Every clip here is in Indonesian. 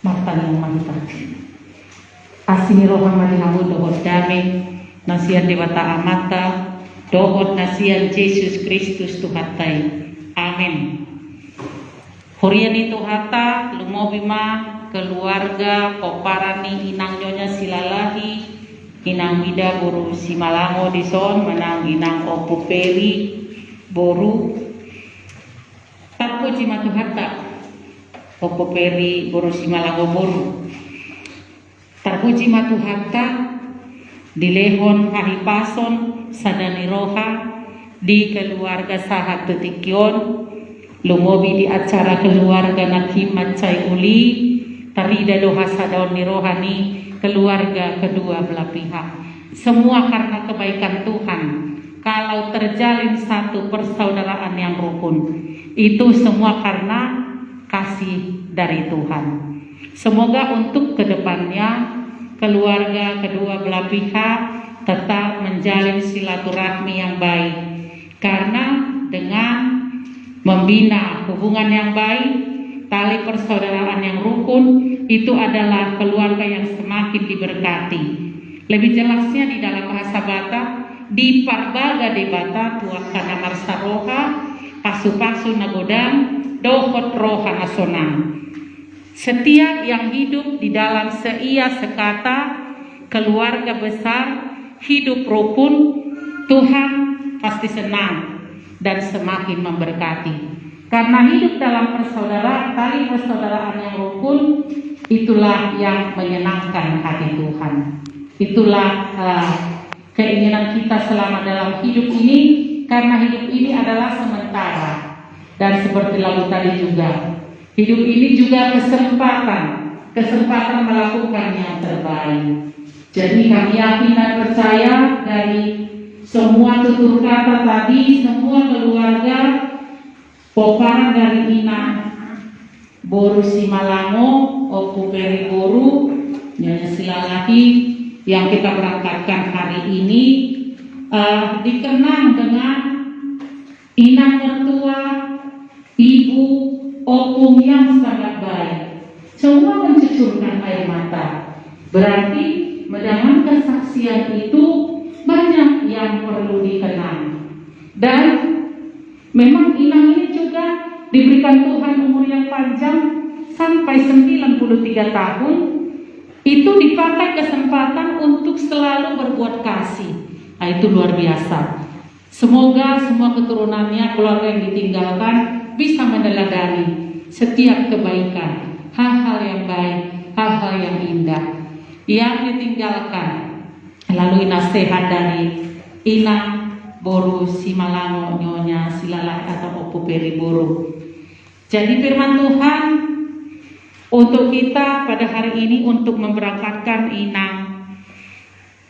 Martan yang mantap. Asini rohang madinahu dohot dame nasian dewata amata dohot nasian Yesus Kristus Tuhatai. Amin. Horian itu hata lumobima keluarga koparani inang nyonya silalahi inang mida boru simalango dison menang inang opu peri boru takpo cima tuhata opu peri boru simalango boru tarpuji matu hatta dilehon hahipason sadani roha di keluarga sahat tetikion lumobi di acara keluarga nakim macai uli tarida doha sadon ni rohani keluarga kedua belah pihak. Semua karena kebaikan Tuhan. Kalau terjalin satu persaudaraan yang rukun, itu semua karena kasih dari Tuhan. Semoga untuk kedepannya keluarga kedua belah pihak tetap menjalin silaturahmi yang baik, karena dengan membina hubungan yang baik, tali persaudaraan yang rukun, itu adalah keluarga yang semakin diberkati. Lebih jelasnya di dalam bahasa Batak, di parbaga de Batak tuakana marsa roha pasu-pasu nagodang dohot roha nasonang. Setiap yang hidup di dalam seia sekata keluarga besar hidup rukun, Tuhan pasti senang dan semakin memberkati. Karena hidup dalam persaudaraan, tali persaudaraan yang rukun, itulah yang menyenangkan hati Tuhan. Itulah keinginan kita selama dalam hidup ini, karena hidup ini adalah sementara. Dan seperti lagu tadi juga, hidup ini juga kesempatan melakukan yang terbaik. Jadi kami yakin dan percaya dari semua tutur kata tadi, semua keluarga Poparan dari Ina Boru Simalango, Opu Peri Boru, Nyonya Silalahi yang kita berangkatkan hari ini dikenang dengan inang mertua, ibu, opung yang sangat baik. Semua mencucurkan air mata. Berarti dengan kesaksian itu banyak yang perlu dikenang. Dan memang inang ini juga diberikan Tuhan umur yang panjang sampai 93 tahun. Itu dipakai kesempatan untuk selalu berbuat kasih. Nah, itu luar biasa. Semoga semua keturunannya, keluarga yang ditinggalkan bisa meneladani setiap kebaikan, hal-hal yang baik, hal-hal yang indah yang ditinggalkan. Lalu nasihat dari Inang Boru Simalango Nyonya Silalahi atau Opu Peri Boru. Jadi firman Tuhan untuk kita pada hari ini untuk memberangkatkan Inang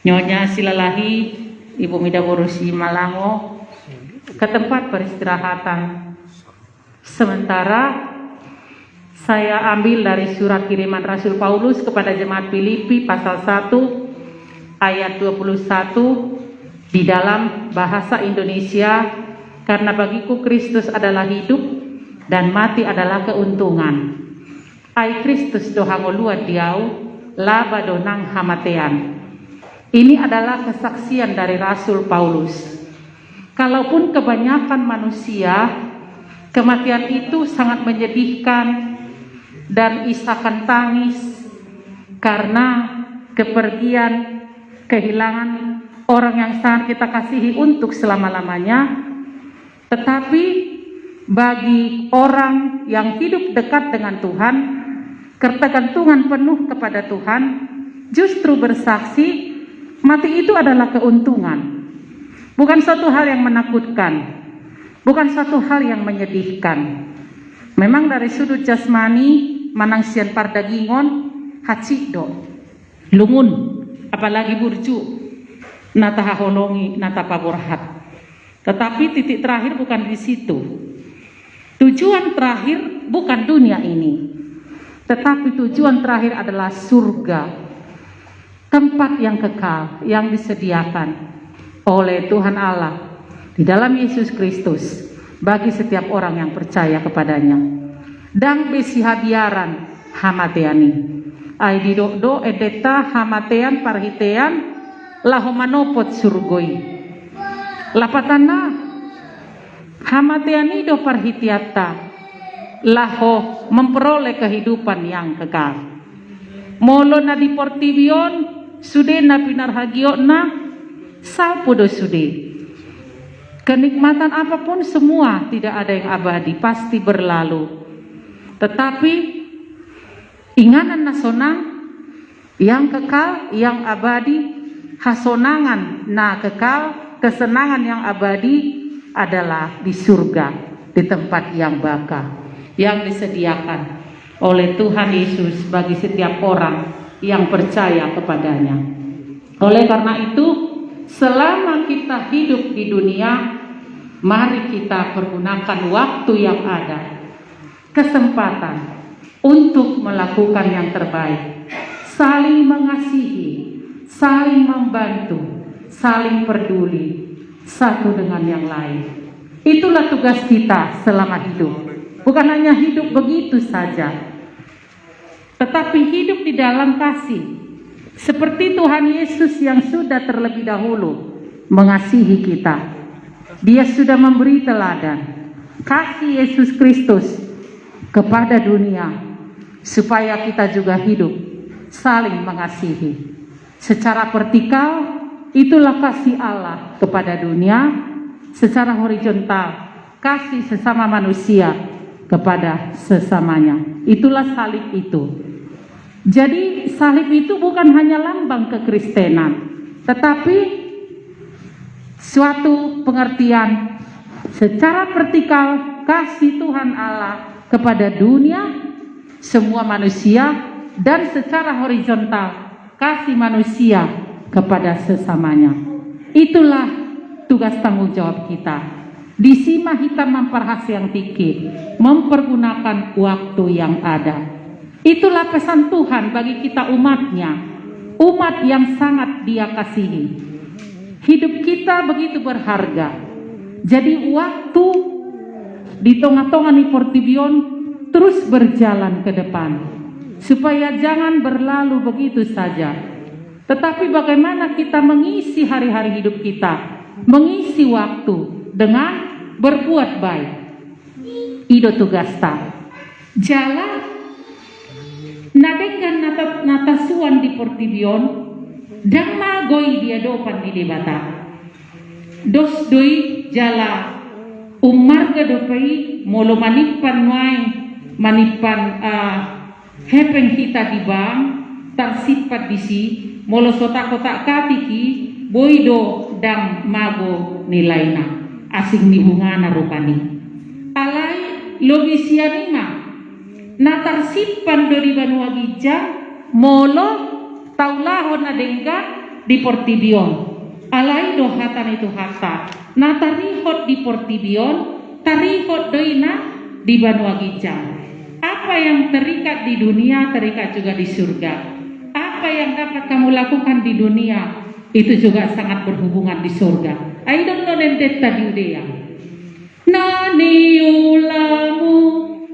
Nyonya Silalahi Ibu Mida Boru Simalango ke tempat peristirahatan. Sementara saya ambil dari surat kiriman Rasul Paulus kepada jemaat Filipi pasal 1 ayat 21 di dalam bahasa Indonesia, karena bagiku Kristus adalah hidup dan mati adalah keuntungan. Ai Kristus dohango luat diau laba donang hamatean. Ini adalah kesaksian dari Rasul Paulus. Kalaupun kebanyakan manusia, kematian itu sangat menyedihkan dan isakan tangis karena kepergian, kehilangan orang yang sangat kita kasihi untuk selama-lamanya. Tetapi bagi orang yang hidup dekat dengan Tuhan, ketergantungan penuh kepada Tuhan, justru bersaksi mati itu adalah keuntungan. Bukan suatu hal yang menakutkan, bukan suatu hal yang menyedihkan. Memang dari sudut jasmani manangsian pardagingon hacikdo lungun, apalagi burju nata haholongi nata paborhat. Tetapi titik terakhir bukan di situ. Tujuan terakhir bukan dunia ini, tetapi tujuan terakhir adalah surga, tempat yang kekal yang disediakan oleh Tuhan Allah di dalam Yesus Kristus bagi setiap orang yang percaya kepadanya. Dan besihabiaran hamateani. Ai di do edeta hamatean parhitean laho manopot surgoi. Lapatana hamateani do parhitiata laho memperoleh kehidupan yang kekal. Molo na di portibion sude na pinarhagio na sapudo sude. Kenikmatan apapun semua tidak ada yang abadi, pasti berlalu. Tetapi inganan nasonang yang kekal, yang abadi, hasonangan na kekal, kesenangan yang abadi adalah di surga, di tempat yang baka, yang disediakan oleh Tuhan Yesus bagi setiap orang yang percaya kepadanya. Oleh karena itu, selama kita hidup di dunia, mari kita pergunakan waktu yang ada, kesempatan untuk melakukan yang terbaik, saling mengasihi, saling membantu, saling peduli satu dengan yang lain. Itulah tugas kita selama hidup. Bukan hanya hidup begitu saja, tetapi hidup di dalam kasih. Seperti Tuhan Yesus yang sudah terlebih dahulu mengasihi kita. Dia sudah memberi teladan kasih Yesus Kristus kepada dunia, supaya kita juga hidup saling mengasihi. Secara vertikal, itulah kasih Allah kepada dunia. Secara horizontal, kasih sesama manusia kepada sesamanya. Itulah salib itu. Jadi salib itu bukan hanya lambang kekristenan, tetapi suatu pengertian secara vertikal kasih Tuhan Allah kepada dunia, semua manusia, dan secara horizontal kasih manusia kepada sesamanya. Itulah tugas tanggung jawab kita. Disima hitam memperhas yang tiki, mempergunakan waktu yang ada. Itulah pesan Tuhan bagi kita umatnya, umat yang sangat Dia kasihi. Hidup kita begitu berharga. Jadi waktu di tengah-tengah ni portibion terus berjalan ke depan, supaya jangan berlalu begitu saja. Tetapi bagaimana kita mengisi hari-hari hidup kita, mengisi waktu dengan berbuat baik. Ido tugas ta. Jalan nadenggan natasuan di portibion dan magoi dia dopan di debata. Dos doi jala umarga dopai molo manipan waing manipan hepeng kita di bang tarsipat disi molo sotak-kotak katiki boido dang mago nilaina asing ni bungana rupani alai lobisianima natarsipan do di Banua Gijang molo taulahon na dengga di portibion alai do hatan itu hata natarihot di portibion tarihot doina di Banua Gijang. Apa yang terikat di dunia terikat juga di surga. Apa yang dapat kamu lakukan di dunia itu juga sangat berhubungan di surga. I don't know them tadi udea nani ulamu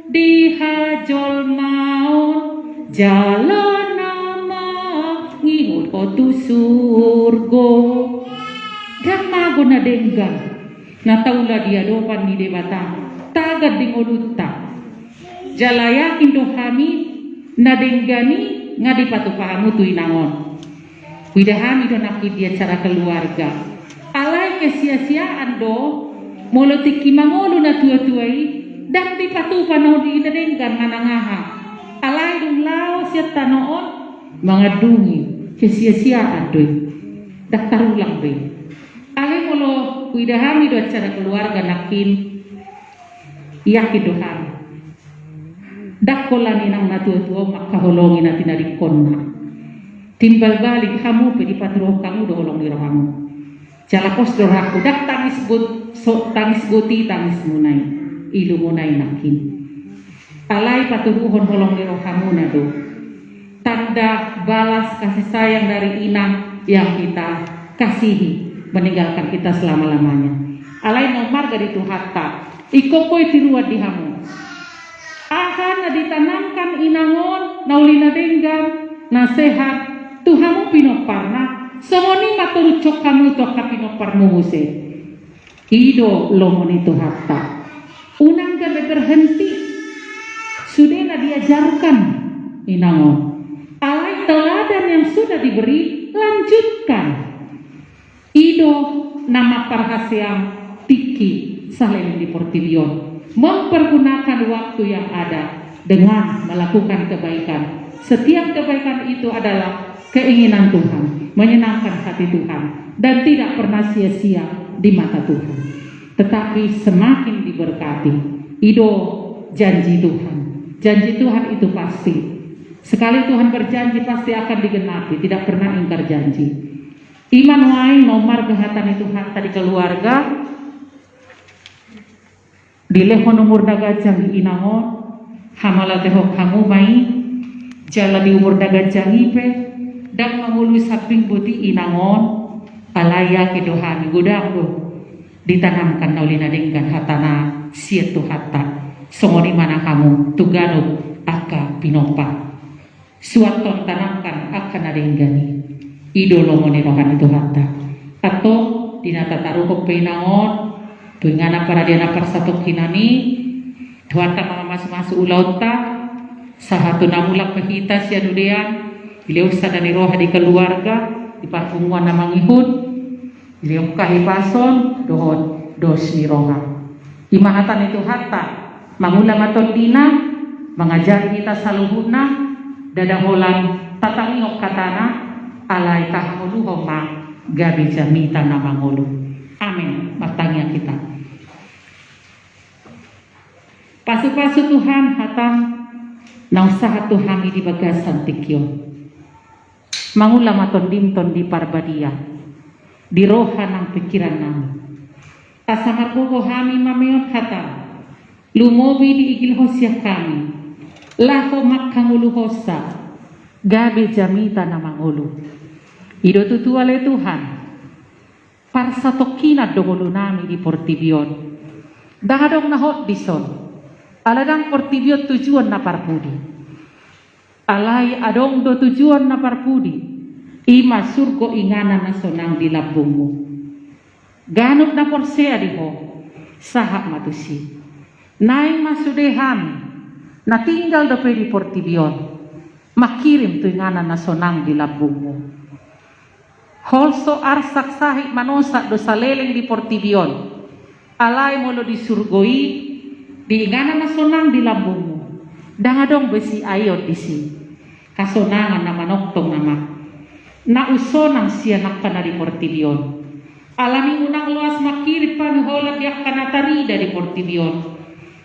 di hajol maun jalan nama ngihut otu surgo gama guna denggan na taula dia dopan di debata tagad ding odutta jalaya kindo hami na denggani ngadi patupahamu tu inangon widahami do nakit dia cara keluarga alai kesia-siaan do molo tiki mangolo na tua-tuai dan di patupa na di denggan nganangaha alai dung lao siat tanoon mangadungi kesia-siaan do daktarulang do alai molo widahami do cara keluarga nakin yakin do ham dakolan inang natuwa makaholongi na tinarikon na timbal balik kamu pedi patro kamu do holong dirahamu jalakos do raku dak tangis but so tangis buti tangis munai ilu munai nakin alai paturuhon holong dirahamu na do tanda balas kasih sayang dari inang yang kita kasihi meninggalkan kita selama-lamanya alai nomar dari Tuhatta ikokoi tiruat dihamu aha na ditanamkan inangon naulina denggan nasehat Tuhanmu pinoparna songoni maturucok kamu to kapinoparmu muse ido lomoni tu hatta unang gabe berhenti sudah diajarkan inangon alai teladan yang sudah diberi lanjutkan ido nama parhasiam tiki salin di Portivion mempergunakan waktu yang ada dengan melakukan kebaikan. Setiap kebaikan itu adalah keinginan Tuhan, menyenangkan hati Tuhan, dan tidak pernah sia-sia di mata Tuhan. Tetapi semakin diberkati, ido janji Tuhan. Janji Tuhan itu pasti. Sekali Tuhan berjanji pasti akan digenapi, tidak pernah ingkar janji. Iman wae nomor kehatan itu hatta di keluarga, dilehon umur daga jangi inangon, hamala tehok kamu mai, jala di umur daga jangi pe, dan mengulu saping buti inangon, alaya kedohami gudang do, ditanamkan naulina denggan hatana siet tu hatta, songoni mana kamu tugano aka pinopa, suaton tanamkan akan adenggani, idolo monerohan itu hatta, atau dinata taruh penangon, pengana para dia napar satu kinani, tuanta mama masuk ulauta, sahatu namulak pehita sia dudean, beliau sadani roha di keluarga, di parfumuan namang ihud, beliau kahipason, dohon dos ni roha. Imahatan itu hatta, mangula matondina, mengajari kita saluhuna, dadaholan tatangingok katana, alai kahulu homa, gabi jamita namangulu. Amin. Bertanya kita. Pasu-pasu Tuhan hatang na usaha Tuhami di bagasan tikyon. Mangula matondim-ton di parbadia. Di roha ng pikiran namin. Asamar ko hami mamiyon hatang. Lumobi di igilhosya kami. Laho makkanguluhosa. Gabi jamita na mangulu. Ido tutuale Tuhan. Parsa tokina dogolo nami di Portivion. Dangadong nahot dison. Aladang Portivion tujuan na parpudi. Alay adong do tujuan na parpudi. Ima surgo ingana na sonang di labungmu. Ganot na porsea diho. Sahak matusi. Naing masudehan. Na tinggal do di Portivion. Makirim tu ingana na sonang di labungmu. Holso arsak sahik manosak do saleleng di Portivion. Alay molo di surgoi. Di ingana na sonang di lambungmu. Dangadong besi ayot di si. Kasonangan na manoktong nama. Nausonang siya nakana di Portivion. Alami unang luas makirim panuholag yak kanatari dari Portivion.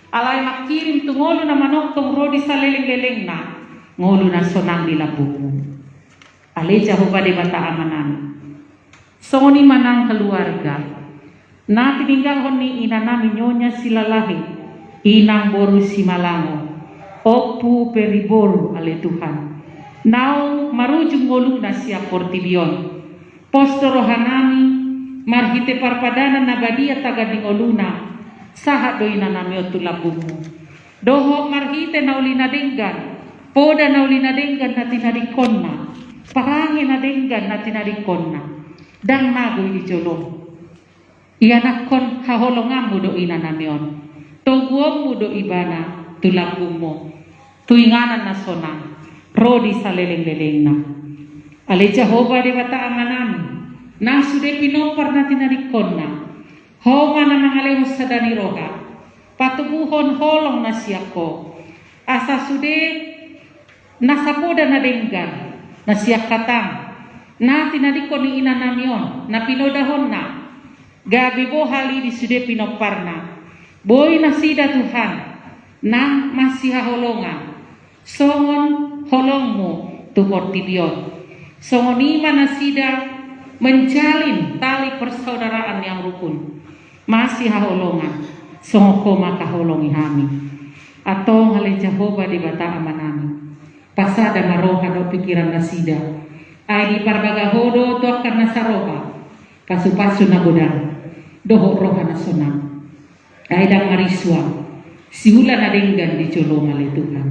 Alay makirim tungolo na manoktong rodi sa leleng-leleng na. Ngolo na sonang di lambungmu. Aleja ho ba di bata amanan. Soni manang keluarga. Na tininggal honi ina namin nyonya silalahi. Inang boru simalango. Opu periboru ale Tuhan. Nau marujung ngolu na siya Portivion. Posto rohanami. Marhite parpadana nabadia taga di ngoluna. Sahat doi na namio tulabumu. Doho marhite naulina denggan. Poda naulina denggan na tinarikon na. Parangi na denggan na tinarikon na. Dang nagoy di jolong. Iyanakon haholongamu do ina namion. Toguomu do ibana tulambungmu. Tuinganan na sonang. Rodi sa leleng-leleng na. Ale Jehovah di bata amanami. Na sude pinopar na tinarikon na. Homa na mangalehos sa daniroha. Patubuhon holong na siya ko. Asa sude nasapoda na denggan. Na siya katang. Na tinarikon ni ina namyon. Na pinodahon na. Gabi bo hali di sude pinopar na. Boy nasida Tuhan nang masih holongan. Songon holongmu tu Portivion. Songon ima nasida menjalin tali persaudaraan yang rukun. Masih holongan. Songon koma kaholongi hami. Atau hale Jehovah di bata amanami. Pasada maroha do pikiran nasida. Ay di parbaga hodo to karena saroha. Pasu-pasu na godang. Doho roha nasonang. Aidang mariswa, sihulan adenggan di colong ale Tuhan.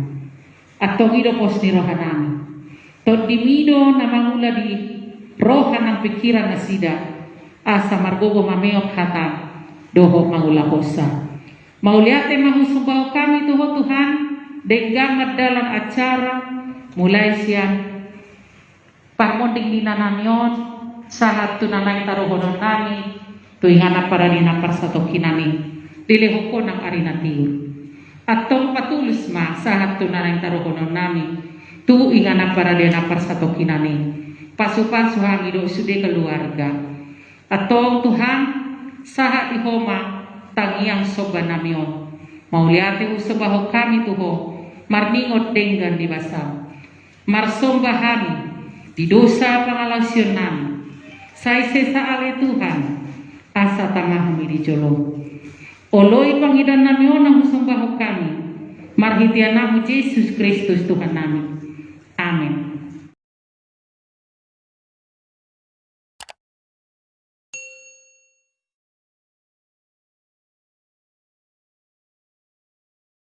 atau ngido pos ni roha nami. Tot dimido na mangula di roha ng pikiran na sida asa margogo mameok hata doho mangula hosa. Mauliate mahusumbaho kami tuho Tuhan denggamat dalam acara mulai siang parmonding dinananyon sahat tunanay tarohonon nami tuingana para dinaparsato kinani dilehoko ng arinatiur. Atong patulus ma sahat tunanay tarohonon nami tuingana para dinaparsato kinani pasu-pasu hangido sude keluarga. Atong Tuhan sahat ihoma tangiang soba namion. Mauliate usabaho kami tuho marningot denggan di basam. Marsomba kami di dosa pangalausion nami. Say sesa ale Tuhan asa tangah kami di jolong. Oloi pangidan namion ang usambaho kami. Marhitian namu Yesus Kristus Tuhan nami. Amin.